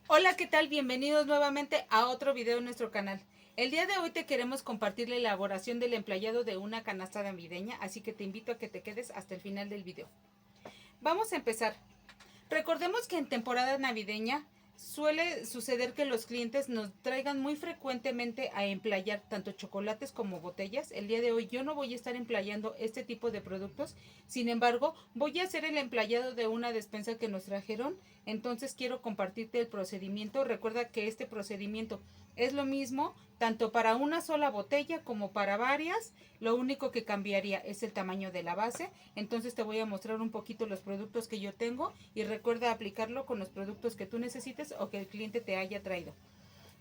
Hola, ¿qué tal? Bienvenidos nuevamente a otro video en nuestro canal. El día de hoy te queremos compartir la elaboración del emplayado de una canasta navideña, así que te invito a que te quedes hasta el final del video. Vamos a empezar. Recordemos que en temporada navideña suele suceder que los clientes nos traigan muy frecuentemente a emplayar tanto chocolates como botellas. El día de hoy yo no voy a estar emplayando este tipo de productos, sin embargo voy a hacer el emplayado de una despensa que nos trajeron. Entonces quiero compartirte el procedimiento. Recuerda que este procedimiento es lo mismo tanto para una sola botella como para varias. Lo único que cambiaría es el tamaño de la base. Entonces te voy a mostrar un poquito los productos que yo tengo y recuerda aplicarlo con los productos que tú necesites o que el cliente te haya traído.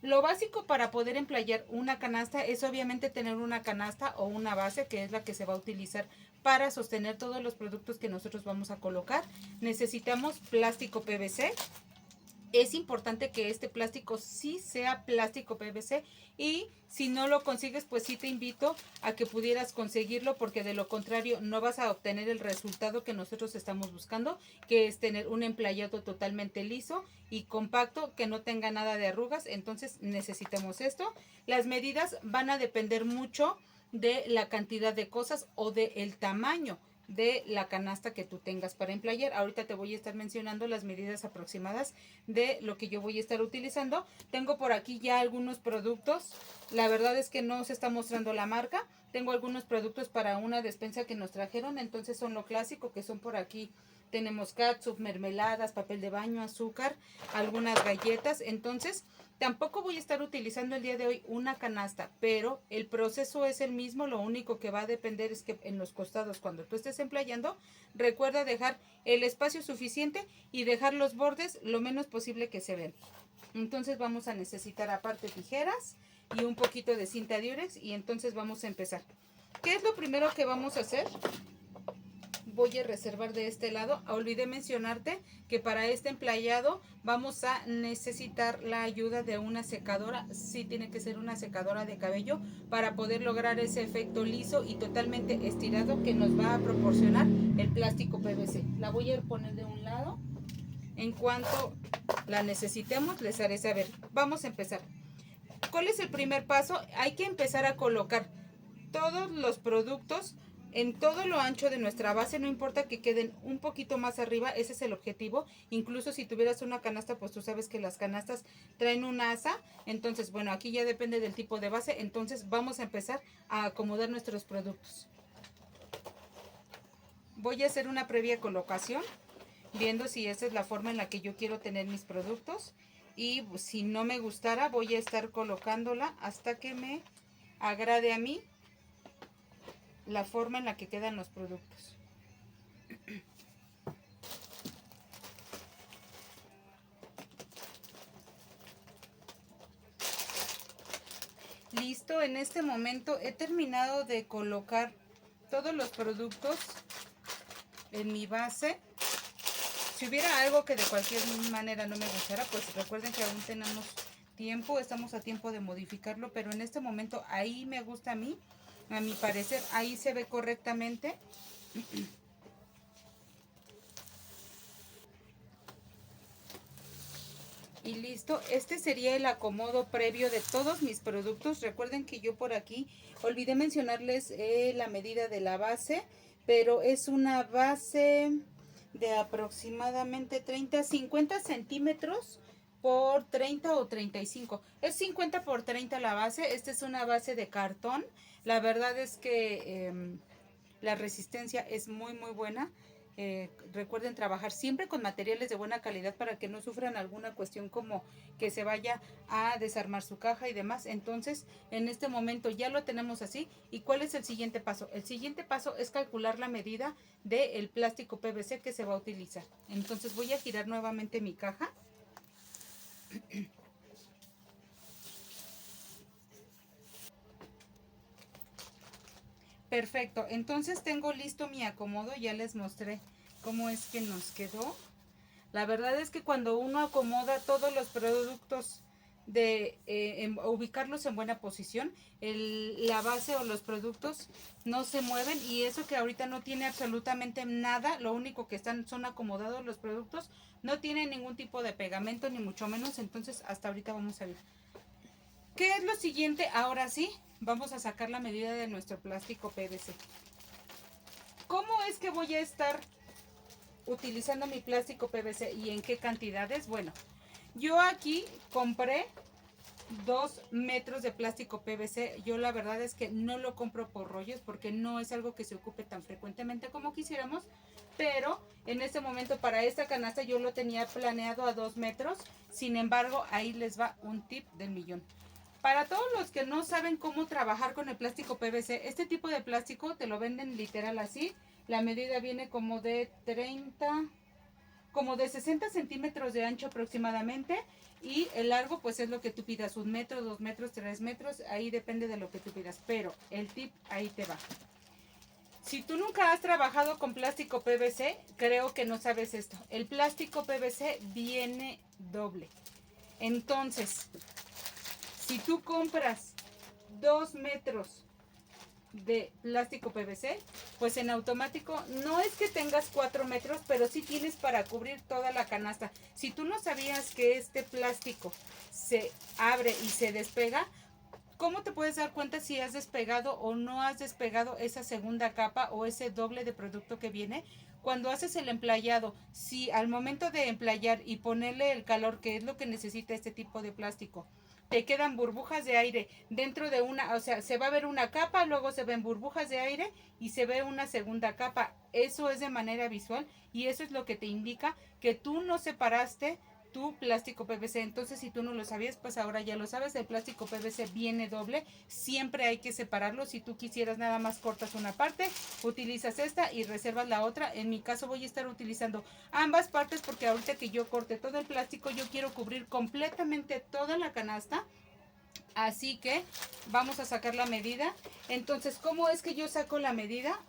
Lo básico para poder emplayar una canasta es obviamente tener una canasta o una base, que es la que se va a utilizar para sostener todos los productos que nosotros vamos a colocar. Necesitamos plástico PVC. Es importante que este plástico sí sea plástico PVC, y si no lo consigues, pues sí te invito a que pudieras conseguirlo, porque de lo contrario no vas a obtener el resultado que nosotros estamos buscando, que es tener un emplayado totalmente liso y compacto, que no tenga nada de arrugas. Entonces necesitamos esto. Las medidas van a depender mucho de la cantidad de cosas o del tamaño de la canasta que tú tengas para emplayar. Ahorita te voy a estar mencionando las medidas aproximadas de lo que yo voy a estar utilizando. Tengo por aquí ya algunos productos. La verdad es que no se está mostrando la marca. Tengo algunos productos para una despensa que nos trajeron. Entonces son lo clásico, que son por aquí. Tenemos catsup, mermeladas, papel de baño, azúcar, algunas galletas. Entonces tampoco voy a estar utilizando el día de hoy una canasta, pero el proceso es el mismo. Lo único que va a depender es que en los costados, cuando tú estés emplayando, recuerda dejar el espacio suficiente y dejar los bordes lo menos posible que se ven. Entonces vamos a necesitar aparte tijeras y un poquito de cinta diurex, y entonces vamos a empezar. ¿Qué es lo primero que vamos a hacer? Voy a reservar de este lado. Olvidé mencionarte que para este emplayado vamos a necesitar la ayuda de una secadora. Sí, tiene que ser una secadora de cabello para poder lograr ese efecto liso y totalmente estirado que nos va a proporcionar el plástico PVC. La voy a poner de un lado. En cuanto la necesitemos, les haré saber. Vamos a empezar. ¿Cuál es el primer paso? Hay que empezar a colocar todos los productos en todo lo ancho de nuestra base. No importa que queden un poquito más arriba, ese es el objetivo. Incluso si tuvieras una canasta, pues tú sabes que las canastas traen una asa. Entonces, bueno, aquí ya depende del tipo de base. Entonces vamos a empezar a acomodar nuestros productos. Voy a hacer una previa colocación, viendo si esa es la forma en la que yo quiero tener mis productos. Y si no me gustara, voy a estar colocándola hasta que me agrade a mí la forma en la que quedan los productos. Listo, en este momento he terminado de colocar todos los productos en mi base. Si hubiera algo que de cualquier manera no me gustara, pues recuerden que aún tenemos tiempo, estamos a tiempo de modificarlo, pero en este momento ahí me gusta a mi parecer, ahí se ve correctamente. Y listo, este sería el acomodo previo de todos mis productos. Recuerden que yo por aquí olvidé mencionarles la medida de la base, pero es una base de aproximadamente 50 centímetros por 30 o 35. Es 50 por 30 la base. Esta es una base de cartón. La verdad es que la resistencia es muy buena. Recuerden trabajar siempre con materiales de buena calidad para que no sufran alguna cuestión como que se vaya a desarmar su caja y demás. Entonces, en este momento ya lo tenemos así. ¿Y cuál es el siguiente paso? El siguiente paso es calcular la medida del plástico PVC que se va a utilizar. Entonces voy a girar nuevamente mi caja. Perfecto, entonces tengo listo mi acomodo. Ya les mostré cómo es que nos quedó. La verdad es que cuando uno acomoda todos los productos de ubicarlos en buena posición. La base o los productos no se mueven, y eso que ahorita no tiene absolutamente nada, lo único que están son acomodados los productos, no tienen ningún tipo de pegamento ni mucho menos. Entonces hasta ahorita vamos a ver qué es lo siguiente. Ahora sí, vamos a sacar la medida de nuestro plástico PVC. ¿Cómo es que voy a estar utilizando mi plástico PVC y en qué cantidades? Bueno, yo aquí compré 2 metros de plástico PVC. Yo la verdad es que no lo compro por rollos porque no es algo que se ocupe tan frecuentemente como quisiéramos, pero en este momento para esta canasta yo lo tenía planeado a 2 metros. Sin embargo, ahí les va un tip del millón. Para todos los que no saben cómo trabajar con el plástico PVC, este tipo de plástico te lo venden literal así. La medida viene como de 60 centímetros de ancho aproximadamente, y el largo pues es lo que tú pidas, 1 metro, 2 metros, 3 metros, ahí depende de lo que tú pidas. Pero el tip ahí te va. Si tú nunca has trabajado con plástico PVC, creo que no sabes esto. El plástico PVC viene doble. Entonces, si tú compras 2 metros de plástico PVC, pues en automático no es que tengas 4 metros, pero sí tienes para cubrir toda la canasta. Si tú no sabías que este plástico se abre y se despega, ¿cómo te puedes dar cuenta si has despegado o no has despegado esa segunda capa o ese doble de producto que viene? Cuando haces el emplayado, si al momento de emplayar y ponerle el calor, que es lo que necesita este tipo de plástico, te quedan burbujas de aire dentro de una, o sea, se va a ver una capa, luego se ven burbujas de aire y se ve una segunda capa. Eso es de manera visual y eso es lo que te indica que tú no separaste tu plástico PVC. Entonces, si tú no lo sabías, pues ahora ya lo sabes. El plástico PVC viene doble, siempre hay que separarlo. Si tú quisieras nada más cortas una parte, utilizas esta y reservas la otra. En mi caso voy a estar utilizando ambas partes porque ahorita que yo corte todo el plástico, yo quiero cubrir completamente toda la canasta. Así que vamos a sacar la medida. Entonces, ¿cómo es que yo saco la medida?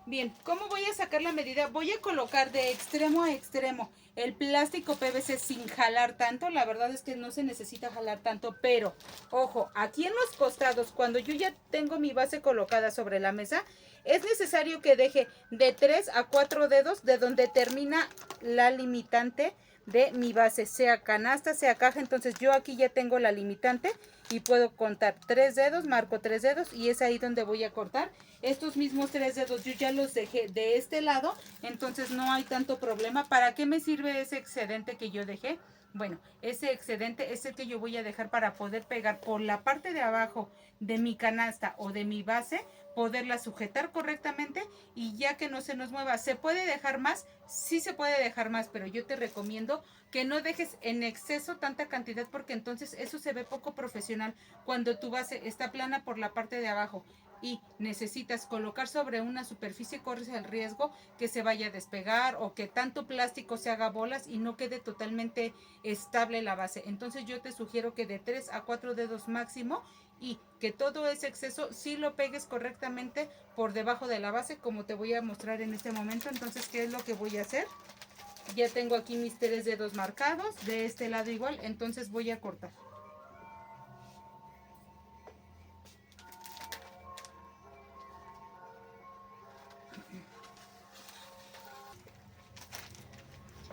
Bien, ¿cómo voy a sacar la medida? Voy a colocar de extremo a extremo el plástico PVC sin jalar tanto. La verdad es que no se necesita jalar tanto, pero ojo, aquí en los costados, cuando yo ya tengo mi base colocada sobre la mesa, es necesario que deje de 3 a 4 dedos de donde termina la limitante de mi base, sea canasta, sea caja. Entonces yo aquí ya tengo la limitante y puedo contar 3 dedos, marco 3 dedos y es ahí donde voy a cortar. Estos mismos 3 dedos yo ya los dejé de este lado, entonces no hay tanto problema. ¿Para qué me sirve ese excedente que yo dejé? Bueno, ese excedente es el que yo voy a dejar para poder pegar por la parte de abajo de mi canasta o de mi base, poderla sujetar correctamente y ya que no se nos mueva. ¿Se puede dejar más? Sí se puede dejar más, pero yo te recomiendo que no dejes en exceso tanta cantidad porque entonces eso se ve poco profesional cuando tu base está plana por la parte de abajo y necesitas colocar sobre una superficie, corres el riesgo que se vaya a despegar o que tanto plástico se haga bolas y no quede totalmente estable la base. Entonces yo te sugiero que de 3 a 4 dedos máximo y que todo ese exceso sí lo pegues correctamente por debajo de la base, como te voy a mostrar en este momento. Entonces, ¿qué es lo que voy a hacer? Ya tengo aquí mis 3 dedos marcados, de este lado igual, entonces voy a cortar.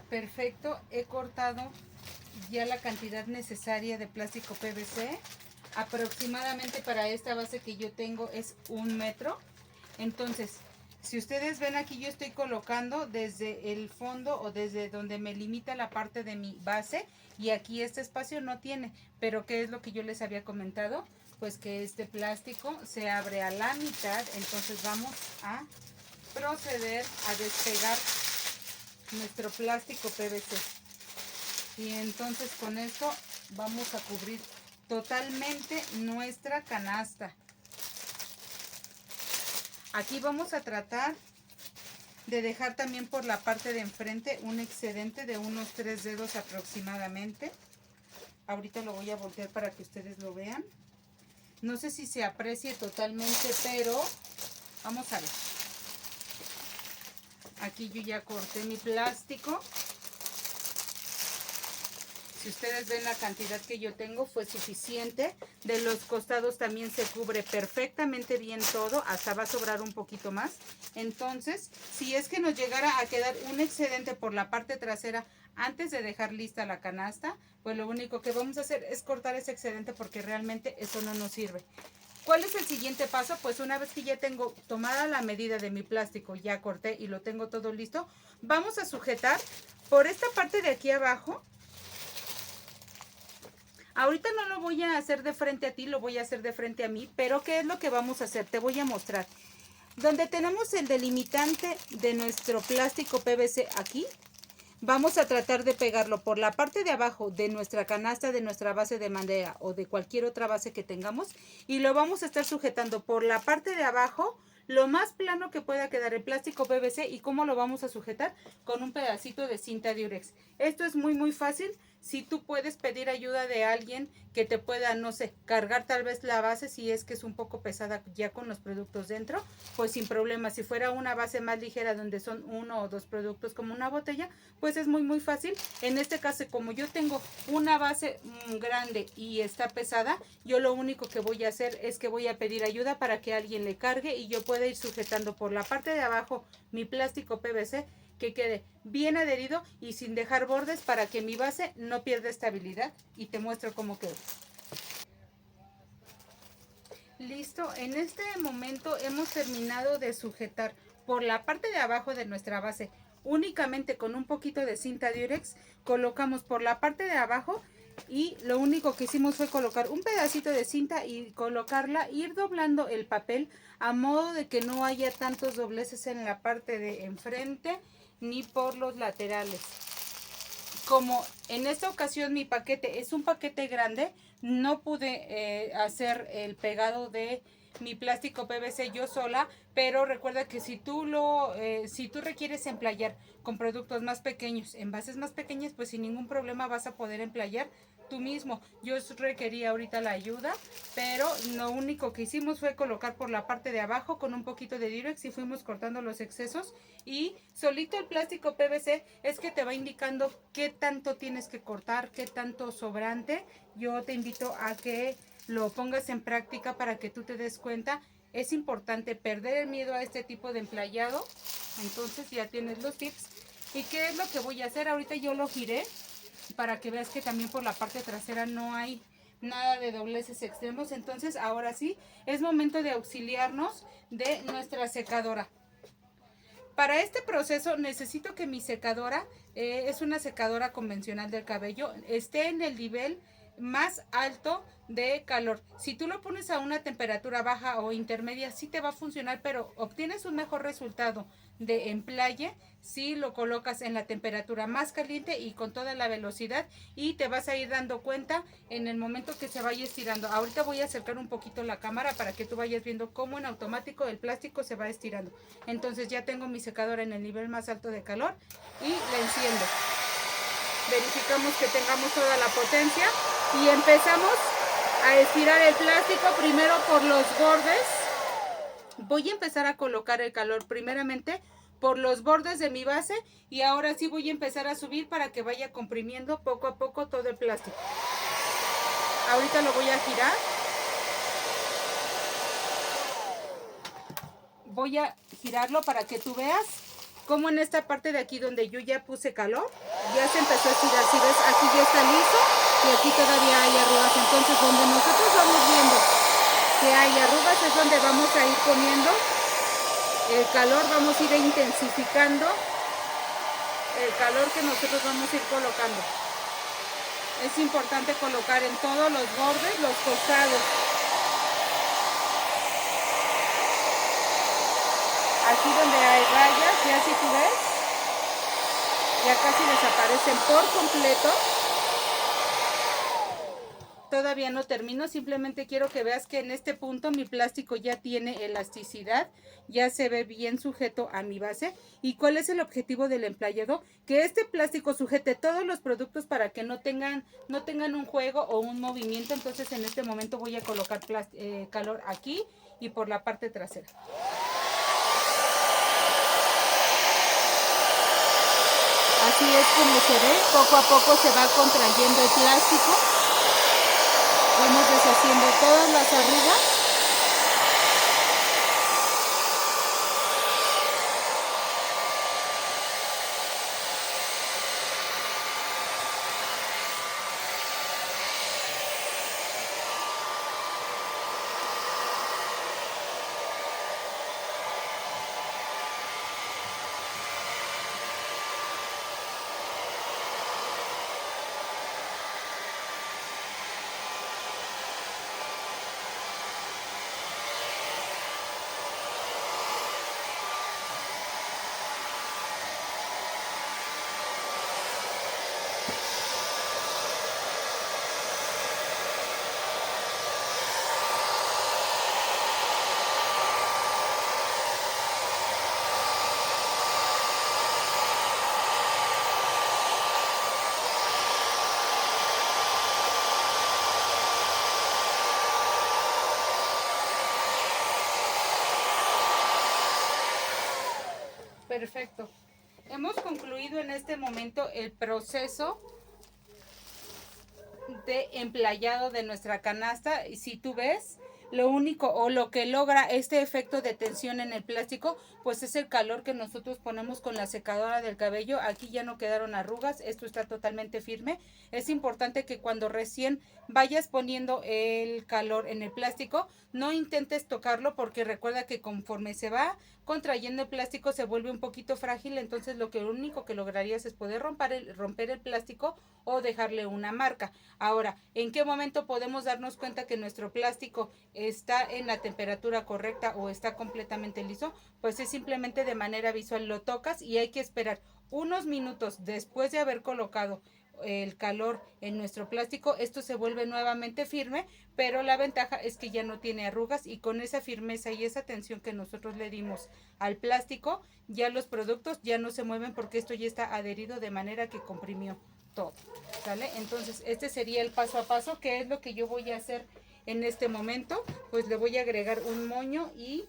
Perfecto, he cortado ya la cantidad necesaria de plástico PVC. Aproximadamente para esta base que yo tengo es 1 metro. Entonces, si ustedes ven aquí, yo estoy colocando desde el fondo o desde donde me limita la parte de mi base, y aquí este espacio no tiene. Pero ¿qué es lo que yo les había comentado? Pues que este plástico se abre a la mitad. Entonces vamos a proceder a despegar nuestro plástico PVC. Y entonces con esto vamos a cubrir totalmente nuestra canasta. Aquí vamos a tratar de dejar también por la parte de enfrente un excedente de unos 3 dedos aproximadamente. Ahorita lo voy a voltear para que ustedes lo vean. No sé si se aprecie totalmente, pero vamos a ver. Aquí yo ya corté mi plástico. Si ustedes ven la cantidad que yo tengo fue suficiente. De los costados también se cubre perfectamente bien todo. Hasta va a sobrar un poquito más. Entonces, si es que nos llegara a quedar un excedente por la parte trasera antes de dejar lista la canasta, pues lo único que vamos a hacer es cortar ese excedente porque realmente eso no nos sirve. ¿Cuál es el siguiente paso? Pues una vez que ya tengo tomada la medida de mi plástico, ya corté y lo tengo todo listo, vamos a sujetar por esta parte de aquí abajo. Ahorita no lo voy a hacer de frente a ti, lo voy a hacer de frente a mí, pero ¿qué es lo que vamos a hacer? Te voy a mostrar. Donde tenemos el delimitante de nuestro plástico PVC aquí, vamos a tratar de pegarlo por la parte de abajo de nuestra canasta, de nuestra base de madera o de cualquier otra base que tengamos, y lo vamos a estar sujetando por la parte de abajo lo más plano que pueda quedar el plástico PVC. ¿Y cómo lo vamos a sujetar? Con un pedacito de cinta Durex. Esto es muy fácil. Si tú puedes pedir ayuda de alguien que te pueda, no sé, cargar tal vez la base, si es que es un poco pesada ya con los productos dentro, pues sin problema. Si fuera una base más ligera donde son 1 o 2 productos como una botella, pues es muy fácil. En este caso, como yo tengo una base grande y está pesada, yo lo único que voy a hacer es que voy a pedir ayuda para que alguien le cargue y yo pueda ir sujetando por la parte de abajo mi plástico PVC, que quede bien adherido y sin dejar bordes para que mi base no pierda estabilidad. Y te muestro cómo quedó. Listo, en este momento hemos terminado de sujetar por la parte de abajo de nuestra base. Únicamente con un poquito de cinta Durex colocamos por la parte de abajo, y lo único que hicimos fue colocar un pedacito de cinta y colocarla, ir doblando el papel a modo de que no haya tantos dobleces en la parte de enfrente ni por los laterales. Como en esta ocasión mi paquete es un paquete grande, no pude hacer el pegado de mi plástico PVC yo sola, pero recuerda que si tú requieres emplayar con productos más pequeños, en bases más pequeñas, pues sin ningún problema vas a poder emplayar tú mismo. Yo requería ahorita la ayuda, pero lo único que hicimos fue colocar por la parte de abajo con un poquito de Durex y fuimos cortando los excesos, y solito el plástico PVC es que te va indicando qué tanto tienes que cortar, qué tanto sobrante. Yo te invito a que lo pongas en práctica para que tú te des cuenta. Es importante perder el miedo a este tipo de emplayado. Entonces ya tienes los tips. ¿Y qué es lo que voy a hacer? Ahorita yo lo giré para que veas que también por la parte trasera no hay nada de dobleces extremos. Entonces ahora sí es momento de auxiliarnos de nuestra secadora. Para este proceso necesito que mi secadora, es una secadora convencional del cabello, esté en el nivel más alto de calor. Si tú lo pones a una temperatura baja o intermedia, sí te va a funcionar, pero obtienes un mejor resultado de emplaye si lo colocas en la temperatura más caliente y con toda la velocidad, y te vas a ir dando cuenta en el momento que se vaya estirando. Ahorita voy a acercar un poquito la cámara para que tú vayas viendo cómo en automático el plástico se va estirando. Entonces ya tengo mi secadora en el nivel más alto de calor y la enciendo. Verificamos que tengamos toda la potencia y empezamos a estirar el plástico primero por los bordes. Voy a empezar a colocar el calor primeramente por los bordes de mi base, y ahora sí voy a empezar a subir para que vaya comprimiendo poco a poco todo el plástico. Ahorita lo voy a girar. Voy a girarlo para que tú veas cómo en esta parte de aquí donde yo ya puse calor, ya se empezó a estirar. Si ves, aquí ya está liso y aquí todavía hay arrugas. Entonces donde nosotros vamos viendo que hay arrugas es donde vamos a ir poniendo el calor, vamos a ir intensificando el calor que nosotros vamos a ir colocando. Es importante colocar en todos los bordes, los costados. Aquí donde hay rayas, ya si tú ves, ya casi desaparecen por completo. Todavía no termino, simplemente quiero que veas que en este punto mi plástico ya tiene elasticidad, ya se ve bien sujeto a mi base. ¿Y cuál es el objetivo del emplayado? Que este plástico sujete todos los productos para que no tengan un juego o un movimiento. Entonces en este momento voy a colocar calor aquí y por la parte trasera. Así es como se ve, poco a poco se va contrayendo el plástico. Vamos deshaciendo todas las arrugas. Perfecto. Hemos concluido en este momento el proceso de emplayado de nuestra canasta. Y si tú ves, lo único o lo que logra este efecto de tensión en el plástico, pues es el calor que nosotros ponemos con la secadora del cabello. Aquí ya no quedaron arrugas, esto está totalmente firme. Es importante que cuando recién vayas poniendo el calor en el plástico, no intentes tocarlo, porque recuerda que conforme se va contrayendo el plástico se vuelve un poquito frágil. Entonces lo único que lograrías es poder romper el plástico o dejarle una marca. Ahora, ¿en qué momento podemos darnos cuenta que nuestro plástico está en la temperatura correcta o está completamente liso? Pues es simplemente de manera visual, lo tocas y hay que esperar unos minutos después de haber colocado el calor en nuestro plástico. Esto se vuelve nuevamente firme, pero la ventaja es que ya no tiene arrugas, y con esa firmeza y esa tensión que nosotros le dimos al plástico, ya los productos ya no se mueven, porque esto ya está adherido de manera que comprimió todo, ¿sale? Entonces este sería el paso a paso. ¿Qué es lo que yo voy a hacer en este momento? Pues le voy a agregar un moño y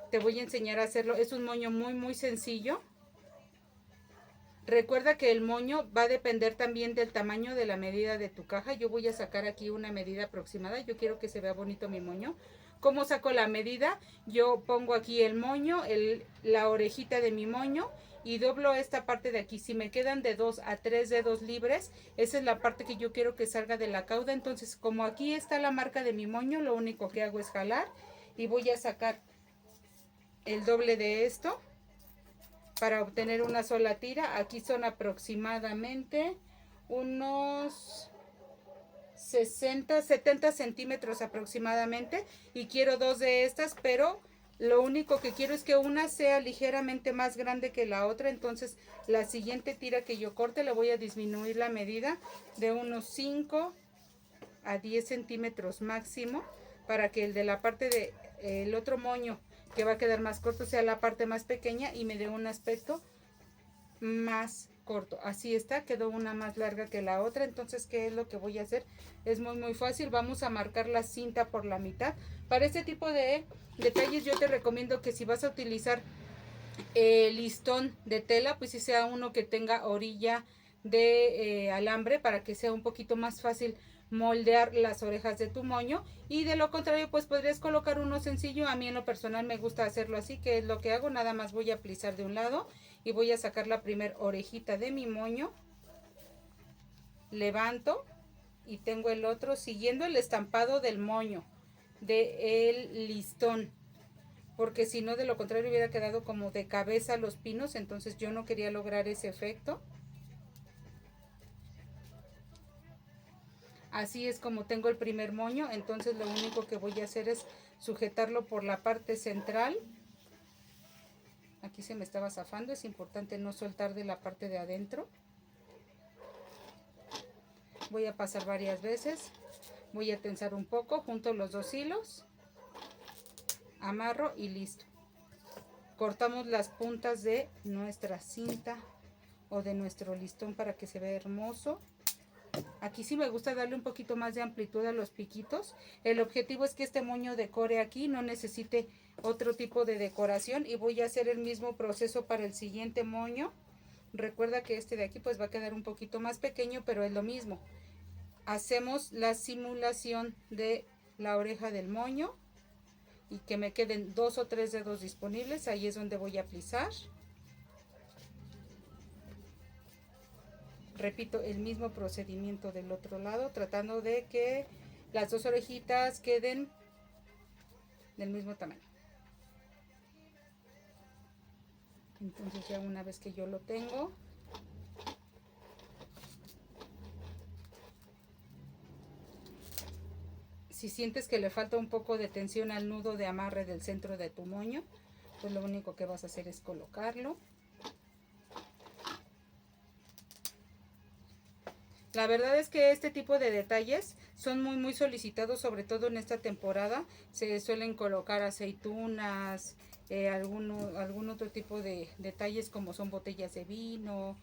te voy a enseñar a hacerlo. Es un moño muy sencillo. Recuerda que el moño va a depender también del tamaño de la medida de tu caja. Yo voy a sacar aquí una medida aproximada. Yo quiero que se vea bonito mi moño. ¿Cómo saco la medida? Yo pongo aquí el moño, la orejita de mi moño, y doblo esta parte de aquí. Si me quedan de 2 a 3 dedos libres, esa es la parte que yo quiero que salga de la cauda. Entonces, como aquí está la marca de mi moño, lo único que hago es jalar y voy a sacar el doble de esto para obtener una sola tira. Aquí son aproximadamente unos 70 centímetros aproximadamente, y quiero dos de estas, pero lo único que quiero es que una sea ligeramente más grande que la otra. Entonces la siguiente tira que yo corte le voy a disminuir la medida de unos 5 a 10 centímetros máximo, para que el de la parte de el otro moño, que va a quedar más corto, sea la parte más pequeña y me dé un aspecto más corto. Así está, quedó una más larga que la otra. Entonces, ¿qué es lo que voy a hacer? Es muy fácil. Vamos a marcar la cinta por la mitad. Para este tipo de detalles yo te recomiendo que si vas a utilizar listón de tela, pues si sea uno que tenga orilla de alambre, para que sea un poquito más fácil moldear las orejas de tu moño. Y de lo contrario, pues podrías colocar uno sencillo. A mí en lo personal me gusta hacerlo así, que es lo que hago. Nada más voy a alisar de un lado y voy a sacar la primer orejita de mi moño, levanto y tengo el otro siguiendo el estampado del moño del listón, porque si no, de lo contrario hubiera quedado como de cabeza los pinos. Entonces yo no quería lograr ese efecto. Así es como tengo el primer moño. Entonces lo único que voy a hacer es sujetarlo por la parte central. Aquí se me estaba zafando, es importante no soltar de la parte de adentro. Voy a pasar varias veces, voy a tensar un poco, junto los dos hilos, amarro y listo. Cortamos las puntas de nuestra cinta o de nuestro listón para que se vea hermoso. Aquí sí me gusta darle un poquito más de amplitud a los piquitos. El objetivo es que este moño decore aquí, no necesite otro tipo de decoración. Y voy a hacer el mismo proceso para el siguiente moño. Recuerda que este de aquí pues va a quedar un poquito más pequeño, pero es lo mismo. Hacemos la simulación de la oreja del moño y que me queden 2 o 3 dedos disponibles. Ahí es donde voy a alisar. Repito el mismo procedimiento del otro lado, tratando de que las dos orejitas queden del mismo tamaño. Entonces ya una vez que yo lo tengo, si sientes que le falta un poco de tensión al nudo de amarre del centro de tu moño, pues lo único que vas a hacer es colocarlo. La verdad es que este tipo de detalles son muy solicitados, sobre todo en esta temporada. Se suelen colocar aceitunas, algún otro tipo de detalles como son botellas de vino,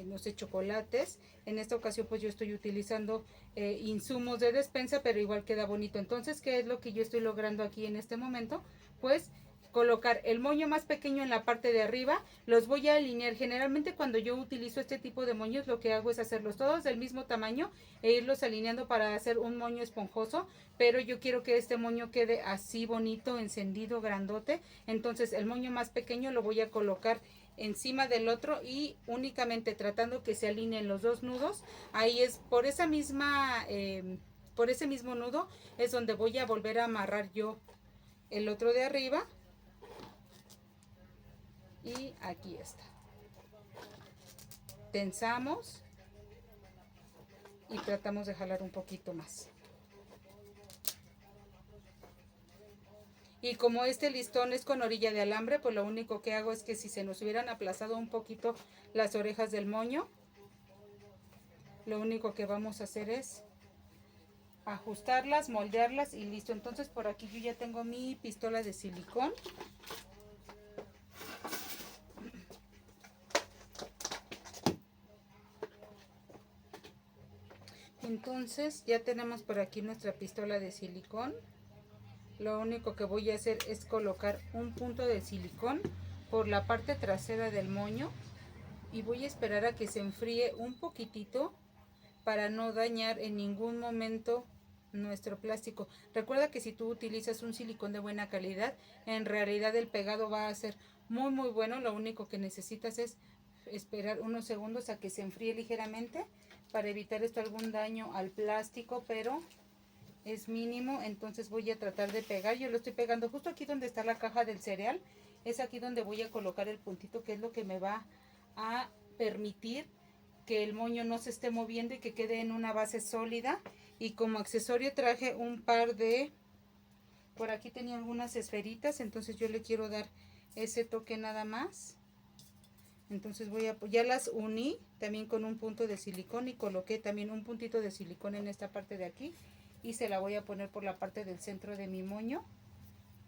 no sé, chocolates. En esta ocasión pues yo estoy utilizando insumos de despensa, pero igual queda bonito. Entonces, ¿qué es lo que yo estoy logrando aquí en este momento? Pues colocar el moño más pequeño en la parte de arriba. Los voy a alinear. Generalmente cuando yo utilizo este tipo de moños, lo que hago es hacerlos todos del mismo tamaño e irlos alineando para hacer un moño esponjoso, pero yo quiero que este moño quede así bonito, encendido, grandote. Entonces el moño más pequeño lo voy a colocar encima del otro y únicamente tratando que se alineen los dos nudos. Ahí es por esa misma por ese mismo nudo es donde voy a volver a amarrar yo el otro de arriba. Y aquí está. Tensamos y tratamos de jalar un poquito más. Y como este listón es con orilla de alambre, pues lo único que hago es que si se nos hubieran aplazado un poquito las orejas del moño, lo único que vamos a hacer es ajustarlas, moldearlas y listo. Entonces por aquí yo ya tengo mi pistola de silicón. Entonces ya tenemos por aquí nuestra pistola de silicón. Lo único que voy a hacer es colocar un punto de silicón por la parte trasera del moño y voy a esperar a que se enfríe un poquitito para no dañar en ningún momento nuestro plástico. Recuerda que si tú utilizas un silicón de buena calidad, en realidad el pegado va a ser muy bueno. Lo único que necesitas es esperar unos segundos a que se enfríe ligeramente para evitar esto algún daño al plástico, pero es mínimo. Entonces voy a tratar de pegar. Yo lo estoy pegando justo aquí donde está la caja del cereal. Es aquí donde voy a colocar el puntito, que es lo que me va a permitir que el moño no se esté moviendo y que quede en una base sólida. Y como accesorio traje un par de, por aquí tenía algunas esferitas, entonces yo le quiero dar ese toque nada más. Entonces ya las uní también con un punto de silicón y coloqué también un puntito de silicón en esta parte de aquí y se la voy a poner por la parte del centro de mi moño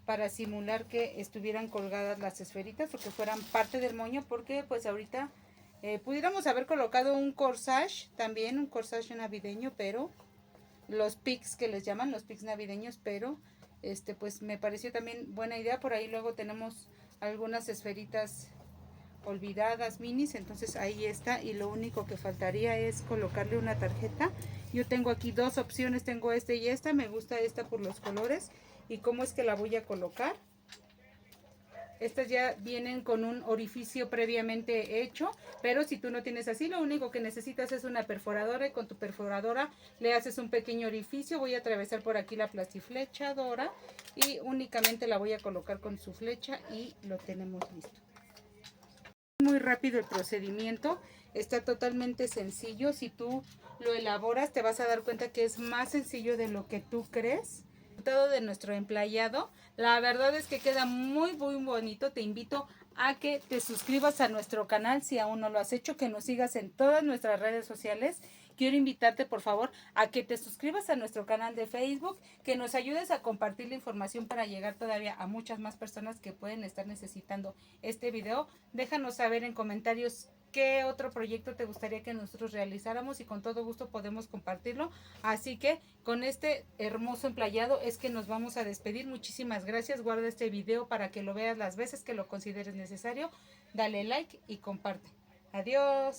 para simular que estuvieran colgadas las esferitas o que fueran parte del moño, porque pues ahorita pudiéramos haber colocado un corsage también, un corsage navideño, pero los pics que les llaman, los pics navideños, pero pues me pareció también buena idea. Por ahí luego tenemos algunas esferitas olvidadas, minis, entonces ahí está, y lo único que faltaría es colocarle una tarjeta. Yo tengo aquí dos opciones, tengo esta y esta. Me gusta esta por los colores. ¿Y cómo es que la voy a colocar? Estas ya vienen con un orificio previamente hecho, pero si tú no tienes así, lo único que necesitas es una perforadora y con tu perforadora le haces un pequeño orificio. Voy a atravesar por aquí la plastiflechadora y únicamente la voy a colocar con su flecha y lo tenemos listo. Muy rápido el procedimiento, está totalmente sencillo. Si tú lo elaboras te vas a dar cuenta que es más sencillo de lo que tú crees. Todo de nuestro emplayado, la verdad es que queda muy bonito. Te invito a que te suscribas a nuestro canal si aún no lo has hecho, que nos sigas en todas nuestras redes sociales. Quiero invitarte por favor a que te suscribas a nuestro canal de Facebook, que nos ayudes a compartir la información para llegar todavía a muchas más personas que pueden estar necesitando este video. Déjanos saber en comentarios qué otro proyecto te gustaría que nosotros realizáramos y con todo gusto podemos compartirlo. Así que con este hermoso emplayado es que nos vamos a despedir. Muchísimas gracias. Guarda este video para que lo veas las veces que lo consideres necesario. Dale like y comparte. Adiós.